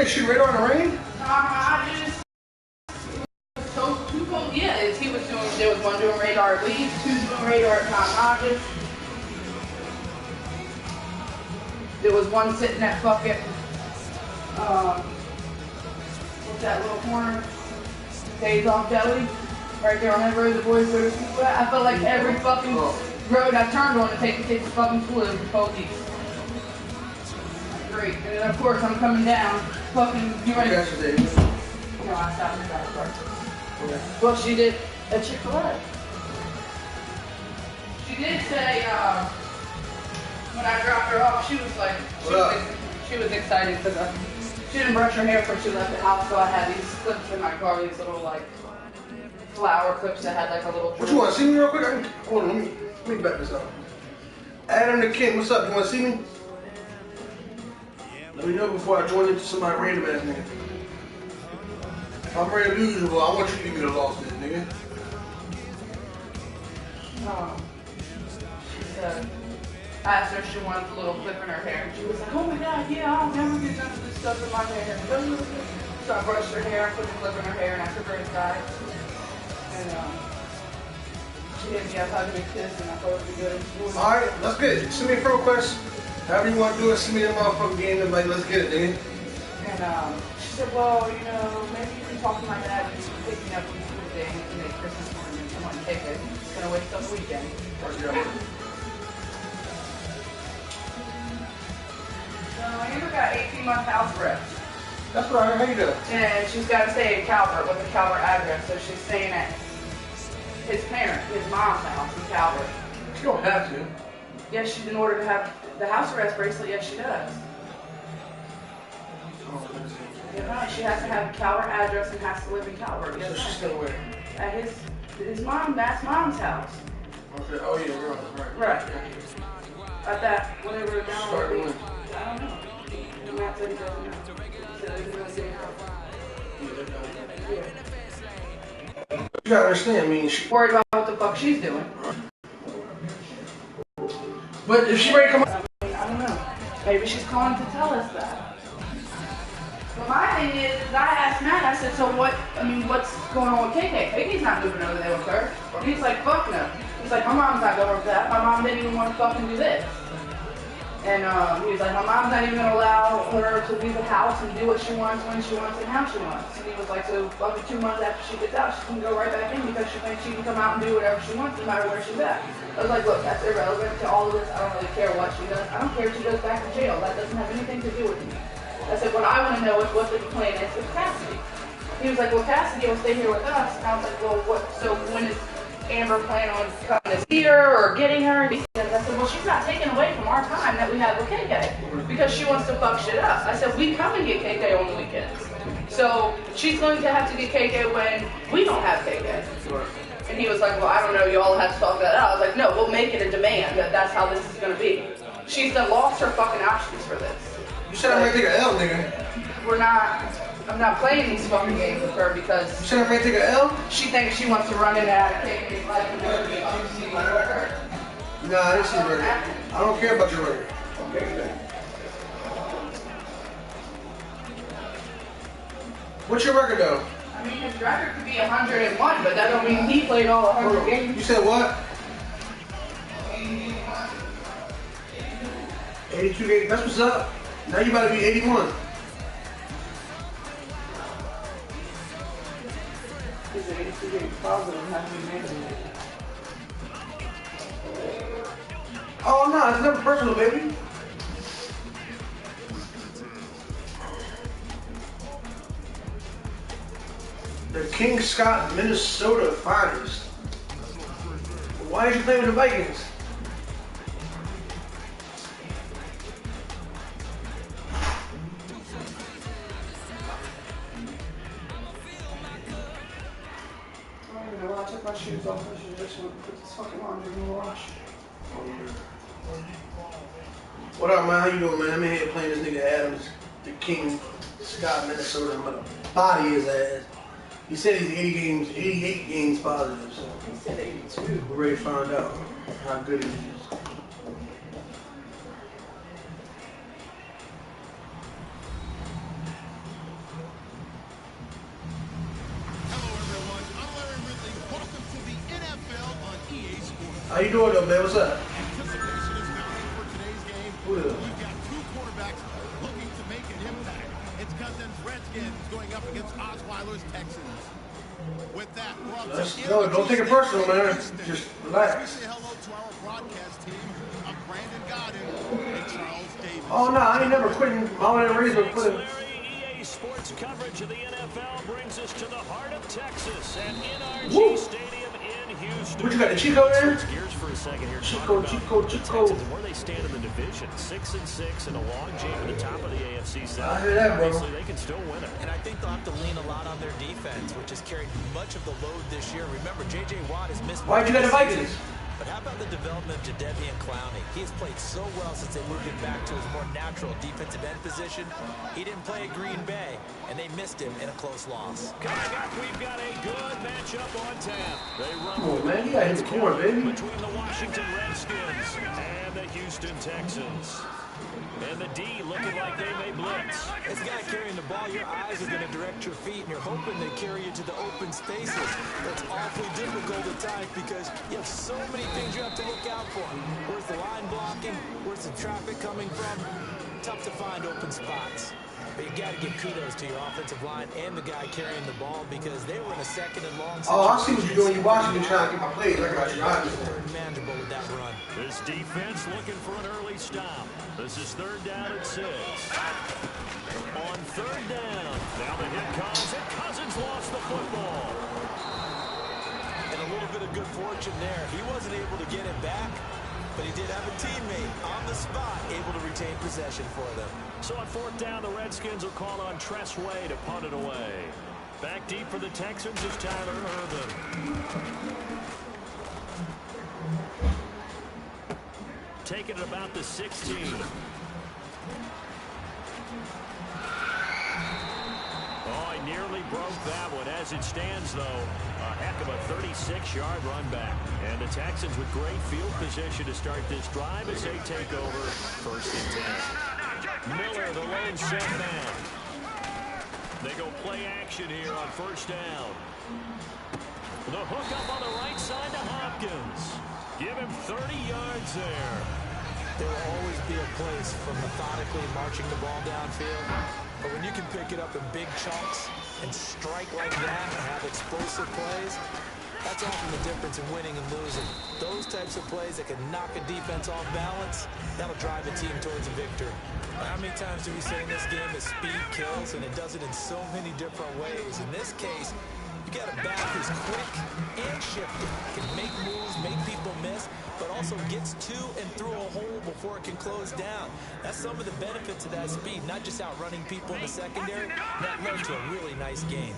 they shoot radar in the rain? I just so two cold. Yeah, he was doing. There was one doing radar at Leeds, two doing radar at Tom Hodges. There was one sitting at fucking what's that little corner? Days Off Deli, right there on that road the boys go to school at. I felt like every fucking road I turned on to take the kids to fucking school, there was a police. Great. And then of course I'm coming down, fucking doing it. No, I stopped at that part. Okay. Well, she did a Chick-fil-A. She did say, when I dropped her off, she was like, she was excited because she didn't brush her hair before she left the house, so I had these clips in my car, these little like flower clips that had like a little. What you want to see me real quick? Hold on, let me back this up. Adam the King, what's up? You want to see me? Let me know before I join into somebody random ass nigga. If I'm ready to lose you, well, I want you to give me the loss, nigga. She said, I asked her if she wanted a little clip in her hair, and she was like, oh my god, yeah, I'll never get none of this stuff in my hair. So I brushed her hair, put the clip in her hair, and I took her inside. And she hit me up, hugged me, kissed, and I thought it would be good. Alright, that's good. Send me a friend request. However you want to do it, send me the motherfucking game and like, let's get it, nigga. And she said, well, you know, maybe you can talk to my dad and pick me up from school today and we can make Christmas morning. I want to take it. It's going to wait till the weekend. So Amber got 18-month house arrest. That's what I heard. How you doing? And she's got to stay in Calvert with a Calvert address, so she's staying at his mom's house in Calvert. She don't have to. Yes, she's in order to have the house arrest bracelet. Yes, she does. Yeah, she has to have a Calvert address and has to live in Calvert. Yes, so she's still where? At his mom's house. Okay. Oh yeah, you're right. Right. At that, whatever down Start there. when? I don't know. Matt said he doesn't know. He said he doesn't really get it. Yeah. You gotta understand, I mean, she's worried about what the fuck she's doing. But if she ready to come out, I don't know. Maybe she's calling to tell us that. But my thing is I asked Matt, I said, so what's going on with KK? KK's not moving over there with her. And he's like, fuck no. He's like, my mom's not going with that. My mom didn't even want to fucking do this. And he was like, my mom's not even going to allow her to leave the house and do what she wants, when she wants, and how she wants. And he was like, so fucking 2 months after she gets out, she can go right back in because she thinks she can come out and do whatever she wants no matter where she's at. I was like, look, that's irrelevant to all of this. I don't really care what she does. I don't care if she goes back to jail. That doesn't have anything to do with me. I said, what I want to know is what the plan is with Cassidy. He was like, well, Cassidy will stay here with us. And I was like, well, so when is Amber planning on coming to see her or getting her? And I said, well, she's not taking away from our time that we have with KK because she wants to fuck shit up. I said, we come and get KK on the weekends. So she's going to have to get KK when we don't have KK. And he was like, well, I don't know, you all have to talk that out. I was like, no, we'll make it a demand that that's how this is going to be. She's lost her fucking options for this. you said I'm ready to take an L, nigga. I'm not playing these fucking games with her because You said I'm ready to take an L? she thinks she wants to run it out of KK's life and never be obviously like her. Nah, this is record. I don't care about your record. Okay. What's your record though? I mean, his record could be 101, but that don't mean he played all 100 games. You said what? 82 games. That's what's up. Now you about to be 81. He's an 82 games positive and hasn't been negative. Oh no, it's never personal, baby. The King Scott, Minnesota finest. Why did you play with the Vikings? I took my shoes off. I should just put this fucking laundry in the wash. What up, man? How you doing, man? I'm in here playing this nigga Adams, the King Scott, Minnesota. I'm gonna body his ass. He said he's 88 games positive, so He said 82. we're ready to find out how good he is. How you doing though, man? What's up? Anticipation is mounting for today's game. Who is? We've got two quarterbacks looking to make an impact. It's Cousins' Redskins going up against Osweiler's Texans. With that, No, don't take it personal, man. Just relax. Say hello to our broadcast team of Brandon Godden and Charles Davis. Oh no, I ain't never quitting. Mama and reason quitting. EA Sports coverage of the NFL brings us to the heart of Texas at NRG Woo. Stadium in Houston. What you got, the Chico there? Switch gears for a second here. Chico. Texans and where they stand in the division, 6-6, and a long jam at the top of the AFC South. I hear that, bro. Obviously, they can still win it. And I think they'll have to lean a lot on their defense, which has carried much of the load this year. Remember, J.J. Watt has missed. Why'd you got the Vikings? But how about the development of Jadeveon Clowney? He has played so well since they moved him back to his more natural defensive end position. He didn't play at Green Bay, and they missed him in a close loss. Coming up, we've got a good matchup on tap. They run Come on, man. You got his corner, baby. between the Washington Redskins and the Houston Texans. And the D looking like they may blitz. This guy carrying the ball, your eyes are going to direct your feet, and you're hoping they carry you to the open spaces. That's awfully difficult at times because you have so many things you have to look out for. Where's the line blocking? Where's the traffic coming from? Tough to find open spots. But you got to give kudos to your offensive line and the guy carrying the ball because they were in a second and long situation. Oh, I see what you're doing. You're watching me trying to get my plays. I got you. I understand. Manageable with that run. This defense looking for an early stop. This is 3rd down and 6. On 3rd down, now the hit comes, and Cousins lost the football. And a little bit of good fortune there. He wasn't able to get it back, but he did have a teammate on the spot able to retain possession for them. So on 4th down, the Redskins will call on Tress Way to punt it away. Back deep for the Texans is Tyler Irvin. Taking it about the 16. Oh, he nearly broke that one. As it stands, though, a heck of a 36-yard run back. And the Texans with great field position to start this drive as they take over 1st and 10. Miller, the lone set man. They go play action here on 1st down. The hook up on the right side to Hopkins. Give him 30 yards there. There will always be a place for methodically marching the ball downfield. But when you can pick it up in big chunks and strike like that and have explosive plays, that's often the difference in winning and losing. Those types of plays that can knock a defense off balance, that'll drive a team towards a victory. How many times do we say in this game that speed kills, and it does it in so many different ways? In this case, you got a back who's quick and shifty, can make moves, make people miss, but also gets to and through a hole before it can close down. That's some of the benefits of that speed, not just outrunning people in the secondary. That led to a really nice game.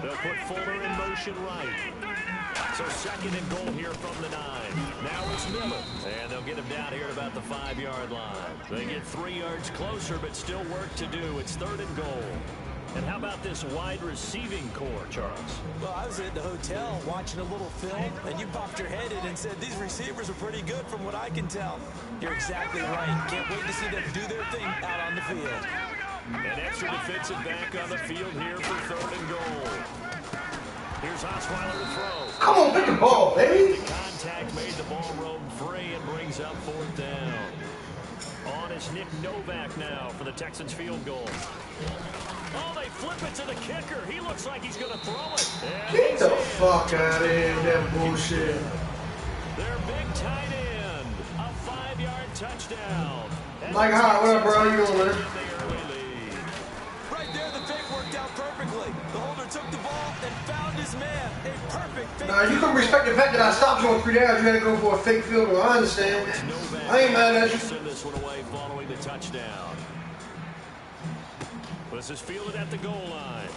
They'll put Fuller in motion right. So 2nd and goal here from the 9. Now it's Miller. And they'll get him down here at about the 5-yard line. They get 3 yards closer, but still work to do. It's 3rd and goal. And how about this wide receiving core, Charles? Well, I was at the hotel watching a little film, and you popped your head in and said, these receivers are pretty good from what I can tell. You're exactly right. Can't wait to see them do their thing out on the field. An extra defensive back on the field here for 3rd and goal. Here's Osweiler to throw. Come on, pick the ball, baby. Contact made the ball roam free and brings up 4th down. On is Nick Novak now for the Texans field goal. Oh, they flip it to the kicker. He looks like he's going to throw it. And Get the fuck out of here, that bullshit. Their big tight end. A 5-yard touchdown. Mike, hi, what up, bro? How you doing, man? Right there, the fake worked out perfectly. The holder took the ball and found his man. A perfect fake. Nah, you couldn't respect the fact that I stopped you on 3 downs. You had to go for a fake field goal. I understand. I ain't mad at you. Send this one away following the touchdown. This is fielded at the goal line.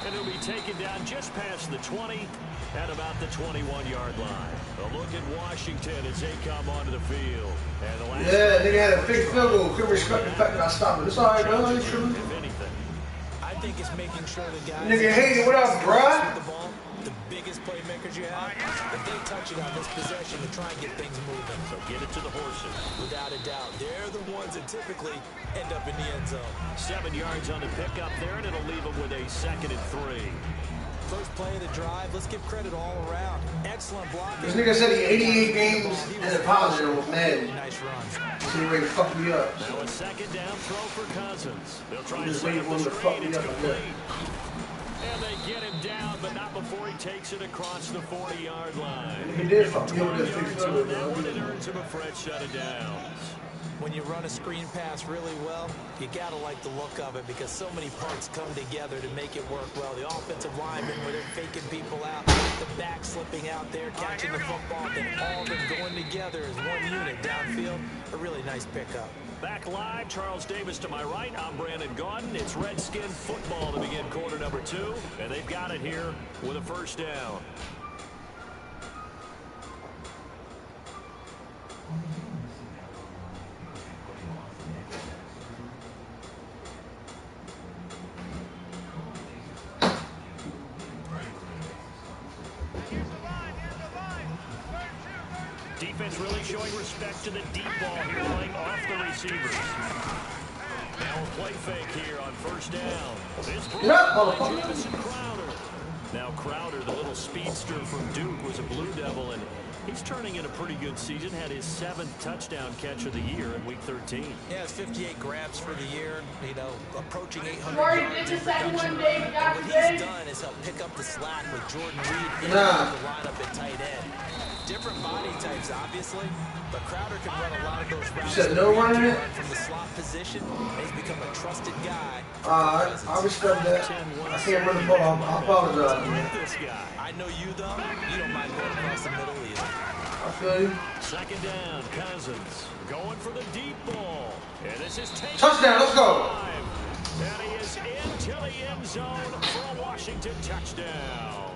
And it'll be taken down just past the 20 at about the 21-yard line. A look at Washington as they come onto the field. And the last Nigga had a fake field goal. Couldn't respect the fact that I stopped it. It's all right, bro. I ain't tripping. if anything. I think it's making sure the guys... Nigga hated. What up, bruh? ...the ball, the biggest playmakers you have, if they touch it on this possession to try and get things moving. So get it to the horses. Without a doubt, they're the ones that typically end up in the end zone. 7 yards on the pickup there, and it'll leave them with a 2nd and 3. First play of the drive. Let's give credit all around. Excellent blocking. This nigga said he 88 games and a positive with Madden. Nice run. He ready to fuck me up. Now a second down throw for Cousins. They'll try to Just set waiting up for him the to fuck screen. me It's up. complete. And they get him down, but not before he takes it across the 40-yard line. He did fuck me up with that 12 fake yards on that field. one. It earns him a fresh set of downs. When you run a screen pass really well, you got to like the look of it because so many parts come together to make it work well. The offensive linemen, where they're faking people out, the back slipping out there, catching the football, then all of them going together as one unit downfield. A really nice pickup. Back live, Charles Davis to my right. I'm Brandon Gaudin. It's Redskin football to begin quarter number 2, and they've got it here with a first down. Defense really showing respect to the deep ball here, playing off the receivers. Now a play fake here on first down. This Get up, motherfucker. Jamison Crowder. Now Crowder, the little speedster from Duke, was a Blue Devil, and he's turning in a pretty good season. Had his 7th touchdown catch of the year in Week 13. Yeah, it's 58 grabs for the year, you know, approaching 800 Rory yards. did the second one, Dave. Got What you, he's Dave. done is help pick up the slack with Jordan Reed in Nah. the lineup at tight end. Different body types, obviously, but Crowder can run a lot of those routes. said no running it? From the slot position, and he's become a trusted guy. I respect that. I can't run the ball. I apologize, man. This guy. I know you, though. You don't mind going across the middle either. I feel you. Second down, Cousins going for the deep ball. And this is taken. Touchdown, let's go. And he is into the end zone for a Washington touchdown.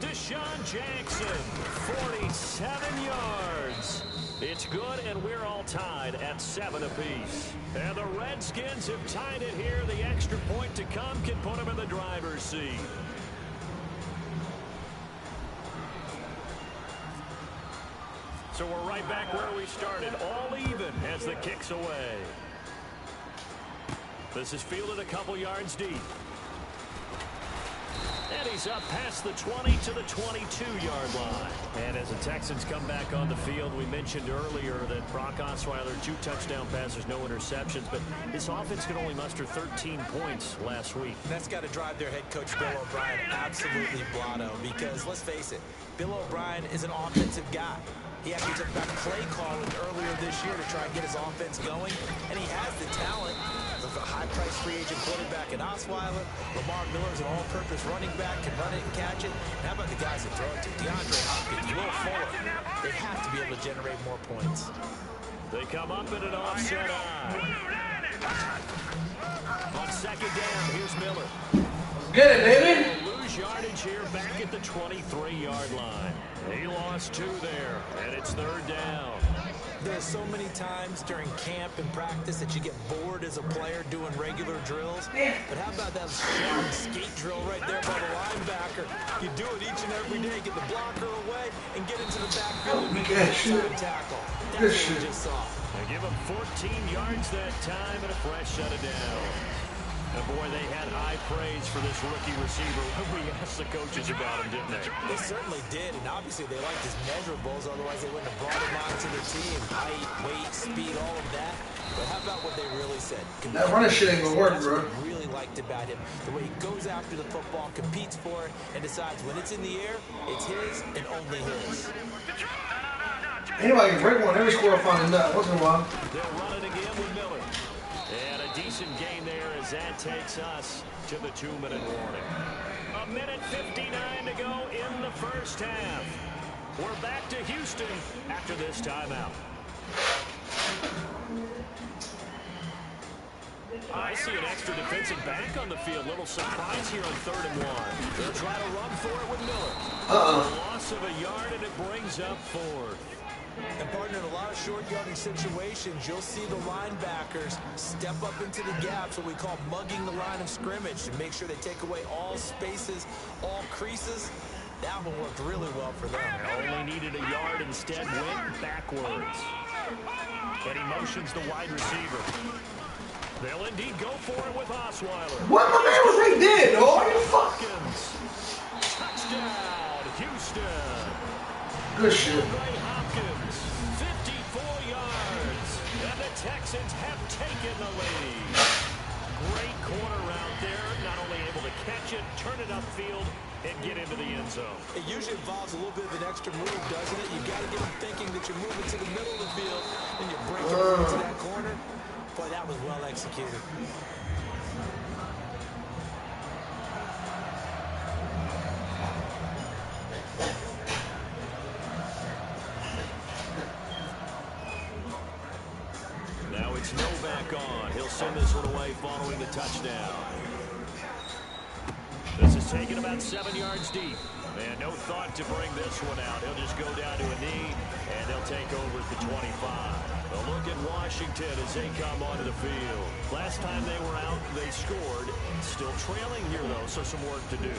Deshaun Jackson, 47 yards. It's good, and we're all tied at 7 apiece. And the Redskins have tied it here. The extra point to come can put them in the driver's seat. So we're right back where we started, all even as the kick's away. This is fielded a couple yards deep. And he's up past the 20 to the 22-yard line. And as the Texans come back on the field, we mentioned earlier that Brock Osweiler, 2 touchdown passes, no interceptions. But this offense could only muster 13 points last week. And that's got to drive their head coach, Bill O'Brien, absolutely blotto. Because, let's face it, Bill O'Brien is an offensive guy. He actually took back play calling earlier this year to try and get his offense going. And he has the talent. A high-priced free agent quarterback in Osweiler. Lamar Miller's an all-purpose running back, can run it and catch it. And how about the guys that throw it to? DeAndre Hopkins, Will Fuller. They have to be able to generate more points. They come up in an offset eye. On second down, here's Miller. Get it, baby. Lose yardage here back at the 23-yard line. He lost 2 there, and it's third down. There's so many times during camp and practice that you get bored as a player doing regular drills. But how about that shot and skate drill right there by the linebacker? You do it each and every day, get the blocker away, and get into the backfield and make a good tackle. That's what we just saw. They give him 14 yards that time and a fresh set of downs. And boy, they had high praise for this rookie receiver when we asked the coaches about him, didn't they? They certainly did, and obviously they liked his measurables, otherwise they wouldn't have brought him onto the team. Height, weight, speed, all of that. But how about what they really said? That running shit ain't gonna work, bro. That's what I really liked about him. The way he goes after the football, competes for it, and decides when it's in the air, it's his and only his. Anybody can break one. Every squirrel find a nut once in a while. They'll run it again with Miller. And a decent game there as that takes us to the 2-minute warning. 1:59 to go in the first half. We're back to Houston after this timeout. I see an extra defensive back on the field. Little surprise here on 3rd and 1. They'll try to run for it with Miller. Loss of a yard, and it brings up 4th. And partner, in a lot of short yardage situations, you'll see the linebackers step up into the gaps, what we call mugging the line of scrimmage, to make sure they take away all spaces, all creases. That one worked really well for them. Only needed a yard, instead went backwards. And he motions the wide receiver. They'll indeed go for it with Osweiler. What my man was right there, dog? What the fuck? Good shit. Hopkins, 54 yards, and the Texans have taken the lead. Great corner route there, not only able to catch it, turn it upfield, and get into the end zone. It usually involves a little bit of an extra move, doesn't it? You got to get them thinking that you're moving to the middle of the field, and you break it into that corner. Boy, that was well executed. Now it's Novak on. He'll send this one away following the touchdown. This is taken about 7 yards deep. And no thought to bring this one out. He'll just go down to a knee, and they'll take over at the 25. A look at Washington as they come onto the field. Last time they were out, they scored. Still trailing here, though, so some work to do.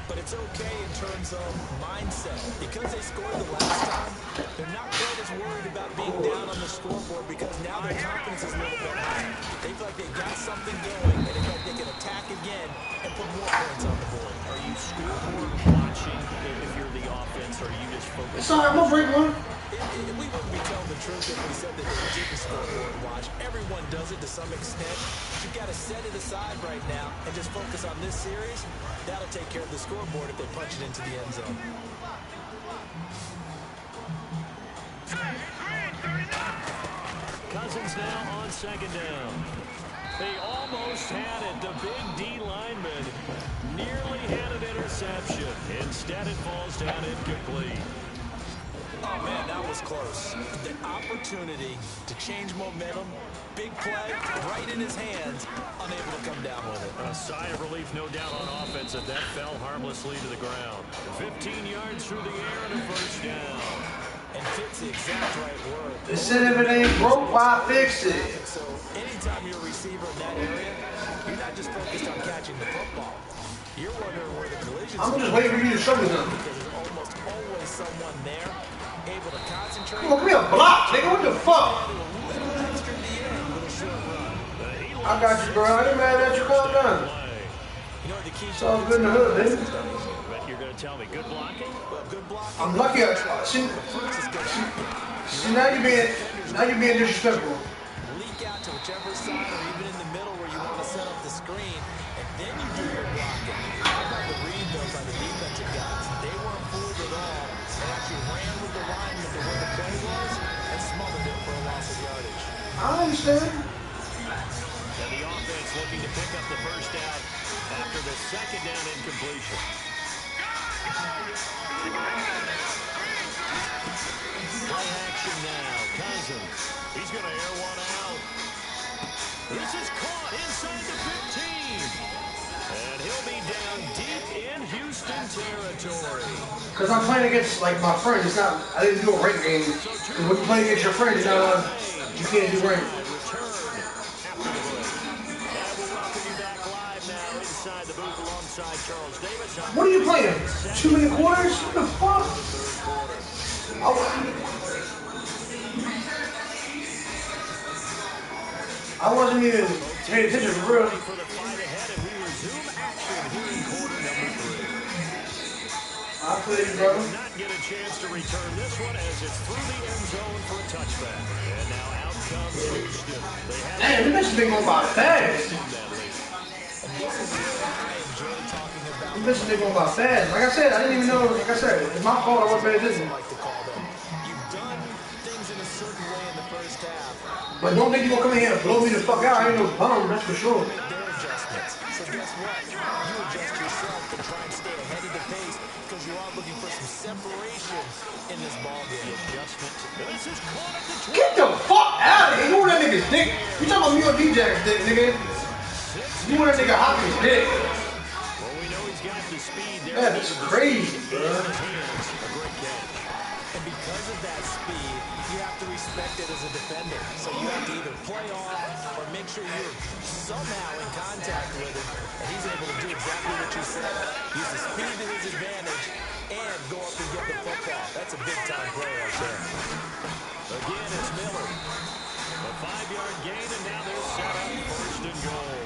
But it's okay in terms of mindset. Because they scored the last time, they're not quite as worried about being down on the scoreboard because now their confidence is a little bit higher. They feel like they got something going, and they feel like they can attack again and put more points on the board. Are you scoreboard watching if you're the offense, or are you just focused? Sorry, I'm gonna break one. We wouldn't be telling the truth if we said that they didn't scoreboard watch. Everyone does it to some extent. You've got to set it aside right now and just focus on this series. That'll take care of the scoreboard if they punch it into the end zone. Cousins now on second down. They almost had it. The big D lineman nearly had an interception. Instead, it falls down incomplete. Oh, man, that was close. The opportunity to change momentum, big play, right in his hands, unable to come down with it. A sigh of relief, no doubt, on offense, that fell harmlessly to the ground. 15 yards through the air and a first down. And fits the exact right word. They said if it ain't broke, why fix it? So anytime you're a receiver in that area, you're not just focused on catching the football. You're wondering where the collisions I'm just waiting for you to show me something. because there's almost always someone there able to concentrate. Come on, give me a block, nigga. What the fuck? Extra in the end with a short run. I got you, bro. I ain't mad at you. Calm down. You know the key It's all good in the hood, baby. But you're going to tell me, good blocking? Well, good blocking. I'm lucky. See, now you're being disrespectful. Leak out to whichever side or even in the middle where you want to set up the screen, and then you do your blocking. How about the read, though, by the defensive guys? They weren't fooled at all. They actually ran with the lineman to where the play was and smothered it for a loss of yardage. I understand. And the offense looking to pick up the first down after the second down incompletion. Play action now. Cousins. He's going to air one out. This is caught inside the 15. And he'll be down deep in Houston territory. Because I'm playing against, like, my friend. It's not, I didn't do a rank game. Because when you play against your friend, you can't do rank. Return after the break. And we welcome you back live now inside the booth alongside Charles Davis. What are you playing? 2 minute quarters? What the fuck? I wasn't even paying attention for real. For the fight ahead, and we resume action here in quarter number 3. I feel you, brother. Not get a chance to return this one as it's through the end zone for a touchback. And now out comes Houston. Damn, this thing going by fast. This thing going by fast. Like I said, I didn't even know. Like I said, it's my fault. I wasn't paying attention. You've done things in a certain way in the first half. But don't think you gonna come in here and blow me the fuck out. I ain't no bum, that's for sure. Make their adjustments. So guess what? You adjust yourself to try and stay ahead of the pace because you are looking for some separation in this ball game. Adjustment. This is caught at the 20. Get the fuck out of here. You want that nigga's dick? You talking about me or DJ's dick, nigga? You want that nigga Hopkins' dick? Well, we know he's got the speed there. That is crazy, bro. A great catch. And because of that speed, you have to respect it as a defender. So you have to either play off or make sure you're somehow in contact with him. And he's able to do exactly what you said. Use the speed to his advantage and go up and get the football. That's a big-time play right there. Again, it's Miller. A 5-yard gain, and now they're set up first and goal.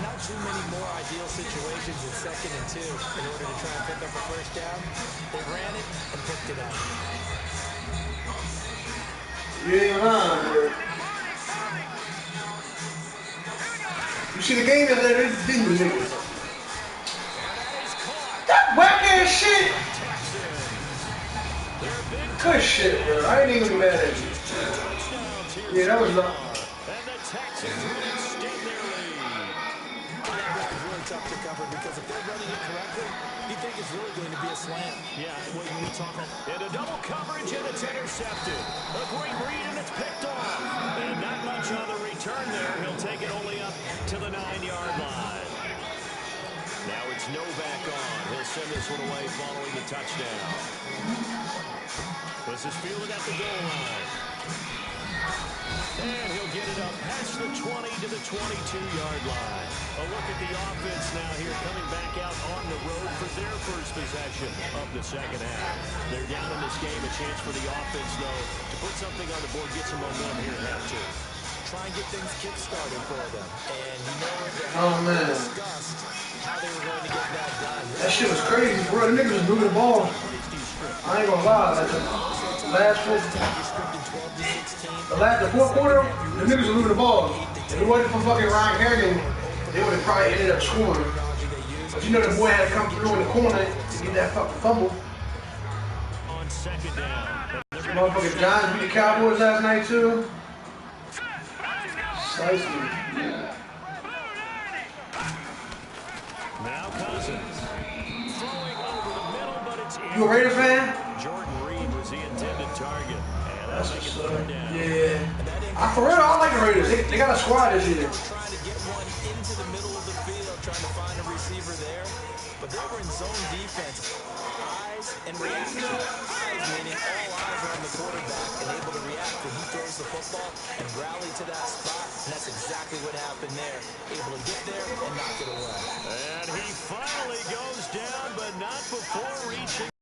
not too many more ideal situations in 2nd and 2 in order to try and pick up a first down. They ran it and picked it up. You ain't lying, bro. You see the game yesterday? They didn't do niggas. That whack ass shit. Good shit, bro. I ain't even mad at you. Yeah, that was not. And the Texans will extend their lead. That's really tough to cover because if they're running it correctly, you think it's really going to be a slant. Yeah, when we talk into double coverage and it's intercepted. A great read and it's picked off. And not much on the return there. He'll take it only up to the 9-yard line. Now it's Novak on. He'll send this one away following the touchdown. This is fielded at the goal line. And he'll get it up past the 20 to the 22-yard line. A look at the offense now here coming back out on the road for their first possession of the second half. They're down in this game. A chance for the offense, though, to put something on the board, get some momentum here at half two. Try and get things kick-started for them. And you know Oh, man. discussed how they were going to get that done. That shit was crazy, bro. The niggas was moving the ball. I ain't gonna lie. Like the fourth quarter, the niggas were moving the ball. If it wasn't for fucking Ryan Kerrigan, they would have probably ended up scoring. But you know the boy had to come through in the corner to get that fucking fumble. On second down. Motherfucking Giants beat the Cowboys last night too. Slice me. Now Cousins. Throwing over the middle, but it's in. You a Raider fan? Jordan Reed was the intended target. And That's that'll make it what's up. third down. Yeah. For real, I like the Raiders. They got a squad this year. Trying to get one into the middle of the field, trying to find a receiver there. But they were in zone defense. Eyes and reaction. Eyes meaning all eyes are on the quarterback and able to react when he throws the football and rally to that spot. And that's exactly what happened there. Able to get there and knock it away. And he finally goes down, but not before reaching